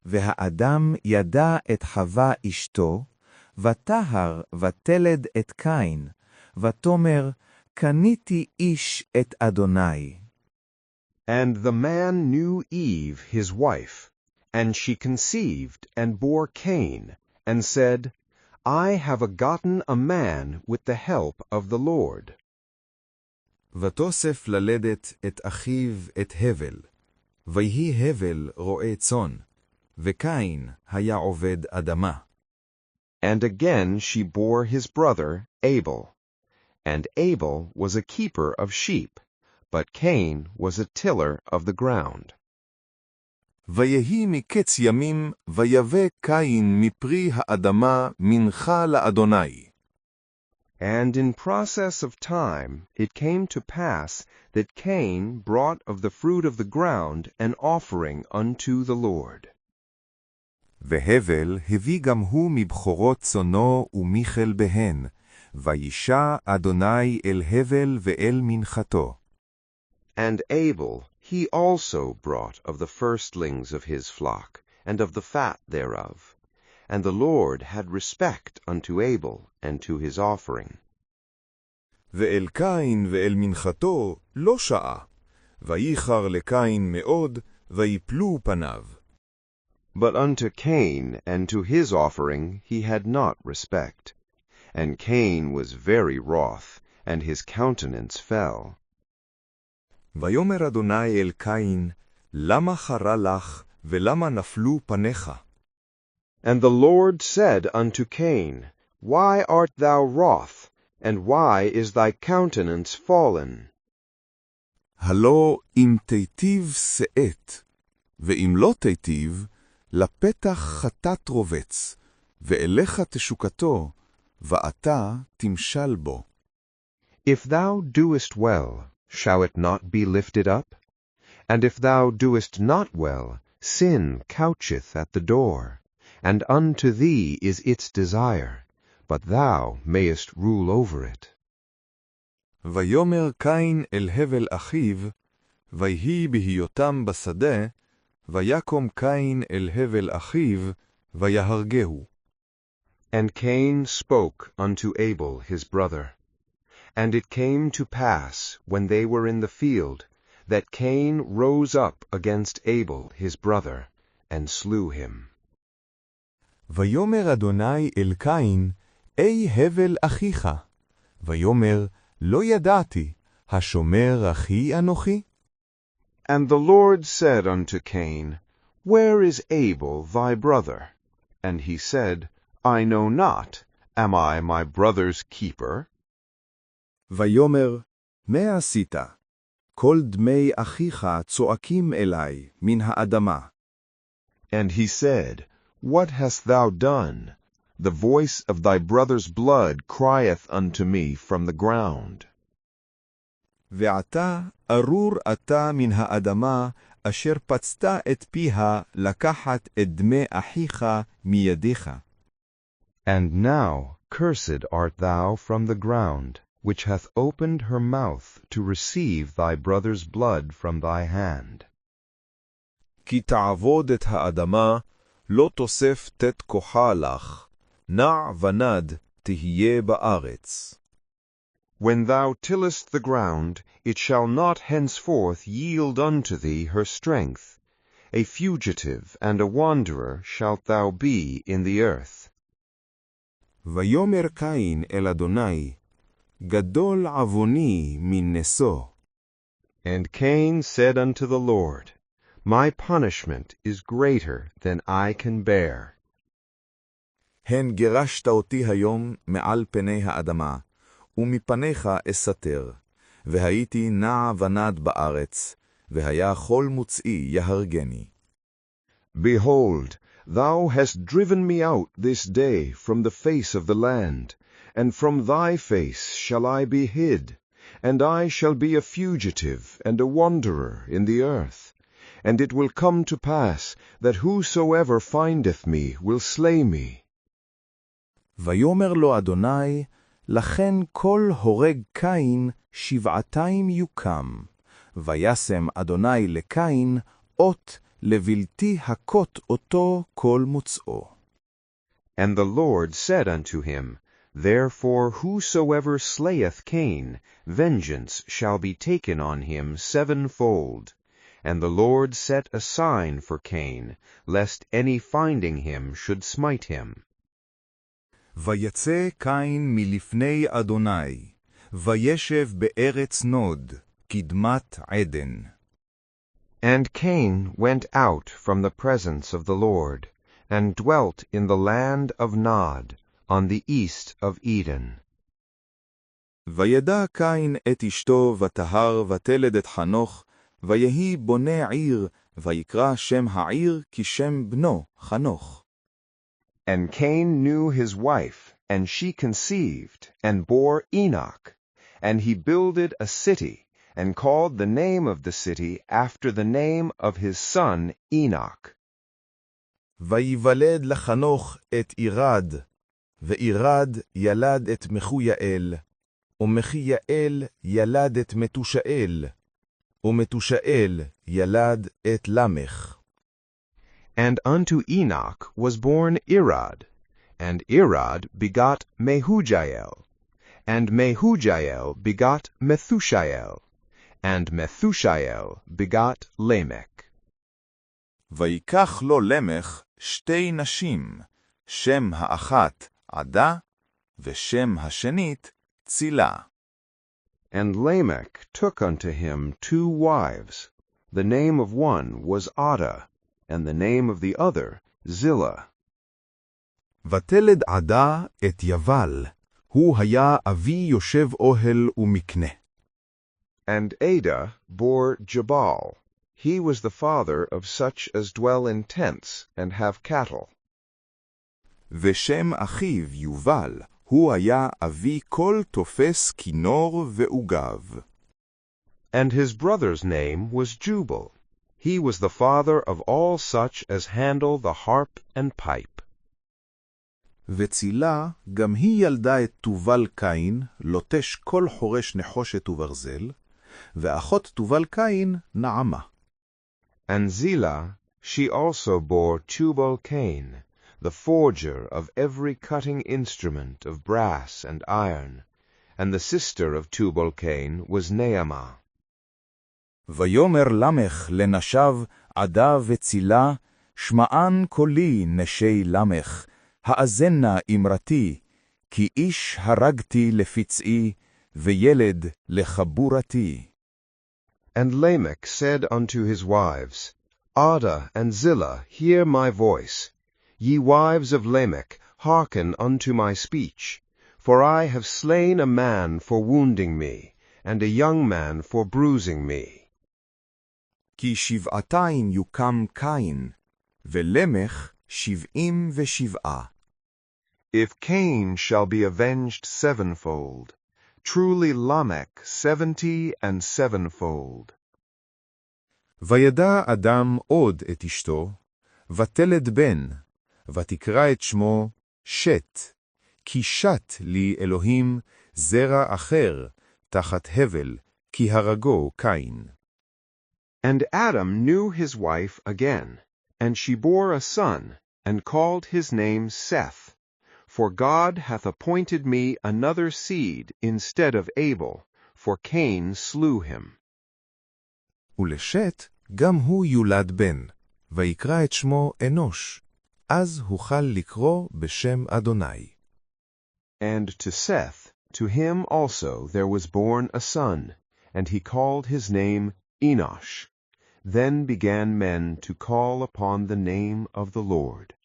והאדם ידע את חווה אשתו, ותהר ותלד את קין, ותאמר, קניתי איש את אדוני. And the man knew Eve his wife, and she conceived and bore Cain, and said, I have gotten a man with the help of the Lord. ותוסף ללדת את אחיו את הבל, ויהי הבל רועה צאן, וקין היה עובד אדמה. And again she bore his brother Abel, and Abel was a keeper of sheep, but Cain was a tiller of the ground. ויהי מקץ ימים, ויבא קין מפרי האדמה מנחה לאדוני. And in process of time it came to pass that Cain brought of the fruit of the ground an offering unto the Lord. והבל הביא גם הוא מבחורות צונו ומיכל בהן, וישע אדוני אל הבל ואל מנחתו. And Abel he also brought of the firstlings of his flock, and of the fat thereof. And the Lord had respect unto Abel and to his offering. ואל קין ואל מנחתו לא שעה, וייחר לקין מאוד, ויפלו פניו. But unto Cain and to his offering he had not respect. And Cain was very wroth, and his countenance fell. ויאמר אדוני אל קין, למה חרה לך, ולמה נפלו פניך? And the Lord said unto Cain, Why art thou wroth, and why is thy countenance fallen? הלא אם תיטיב שאת, ואם לא תיטיב, לפתח חטאת רובץ, ואליך תשוקתו, ואתה תמשל בו. If thou doest well, shall it not be lifted up? And if thou doest not well, sin coucheth at the door, and unto thee is its desire, but thou mayest rule over it. ויאמר קין אל הבל אחיו, ויהי בהיותם בשדה, ויקום קין אל הבל אחיו, ויהרגהו. And Cain spoke unto Abel his brother. And it came to pass, when they were in the field, that Cain rose up against Abel his brother, and slew him. ויאמר אדוני אל קין, אי הבל אחיך. ויאמר, לא ידעתי, השומר אחי אנוכי? And the Lord said unto Cain, Where is Abel thy brother? And he said, I know not. Am I my brother's keeper? ויאמר, מה עשית? כל דמי אחיך צועקים אלי מן האדמה. And he said, What hast thou done? The voice of thy brother's blood crieth unto me from the ground. ועתה ארור אתה מן האדמה, אשר פצת את פיה לקחת את דמי אחיך מידיך. And now cursed art thou from the ground, which hath opened her mouth to receive thy brother's blood from thy hand. כי תעבוד את האדמה, לא תוסף תת כוחה לך, נע ונד תהיה בארץ. When thou tillest the ground, it shall not henceforth yield unto thee her strength. A fugitive and a wanderer shalt thou be in the earth. ויאמר קין אל אדוני, גדול עווני מן נשוא. And Cain said unto the Lord, My punishment is greater than I can bear. הן גירשת אותי היום מעל פני האדמה, ומפניך אסתר, והייתי נע ונד בארץ, והיה כל מוצאי יהרגני. Behold, thou hast driven me out this day from the face of the land, and from thy face shall I be hid, and I shall be a fugitive and a wanderer in the earth. And it will come to pass that whosoever findeth me will slay me. ויאמר לו אדוני, לכן כל הורג קין שבעתיים יוקם. וישם אדוני לקין אות לבלתי הכות אותו כל מוצאו. And the Lord said unto him, Therefore whosoever slayeth Cain, vengeance shall be taken on him sevenfold. And the Lord set a sign for Cain, lest any finding him should smite him. ויצא קין מלפני אדוני, וישב בארץ נוד, קדמת עדן. And Cain went out from the presence of the Lord, and dwelt in the land of Nod, on the east of Eden. וידע קין את אשתו וטהר ותלד את חנוך, ויהי בונה עיר, ויקרא שם העיר כשם בנו חנוך. And Cain knew his wife, and she conceived, and bore Enoch. And he builded a city, and called the name of the city after the name of his son Enoch. ויוולד לחנוך את אירד, ואירד ילד את מחויאל, ומחויאל ילד את מתושאל, ומתושאל ילד את למך. And unto Enoch was born Irad, and Irad begot Mehujael, and Mehujael begot Methushael, and Methushael begot Lamech. ויקח לו למך שתי נשים, שם האחת עדה, ושם השנית צילה. And Lamech took unto him 2 wives. The name of one was Adah, and the name of the other Zillah. ותלד עדה את יבל, הוא היה אבי יושב אוהל ומקנה. And Adah bore Jabal. He was the father of such as dwell in tents and have cattle. ושם אחיו יובל, הוא היה אבי כל תופס כינור ועוגב. And his brother's name was Jubal. He was the father of all such as handle the harp and pipe. וצילה גם היא ילדה את תובל-cain, לוטש כל חורש נחושת וברזל, ואחות תובל-cain נעמה. And Zillah, she also bore Tubal-cain, the forger of every cutting instrument of brass and iron, and the sister of Tubal-cain was Naamah. ויאמר למך לנשיו עדה וצילה, שמען קולי נשי למך, האזנה אמרתי, כי איש הרגתי לפצעי, וילד לחבורתי. And Lamech said unto his wives, Adah and Zillah, hear my voice. Ye wives of Lamech, hearken unto my speech. For I have slain a man for wounding me, and a young man for bruising me. כי שבעתיים יוקם קין, ולמך 77. If Cain shall be avenged sevenfold, truly Lamech 70 and sevenfold. וידע אדם עוד את אשתו, ותלד בן, ותקרא את שמו שת, כי שת לי אלוהים זרע אחר, תחת הבל, כי הרגו קין. And Adam knew his wife again, and she bore a son, and called his name Seth. For God hath appointed me another seed instead of Abel, for Cain slew him. ולשת גם הוא יולד בן, ויקרא את שמו אנוש, אז הוכל לקרוא בשם אדוני. And to Seth, to him also there was born a son, and he called his name Enoch. Then began men to call upon the name of the Lord.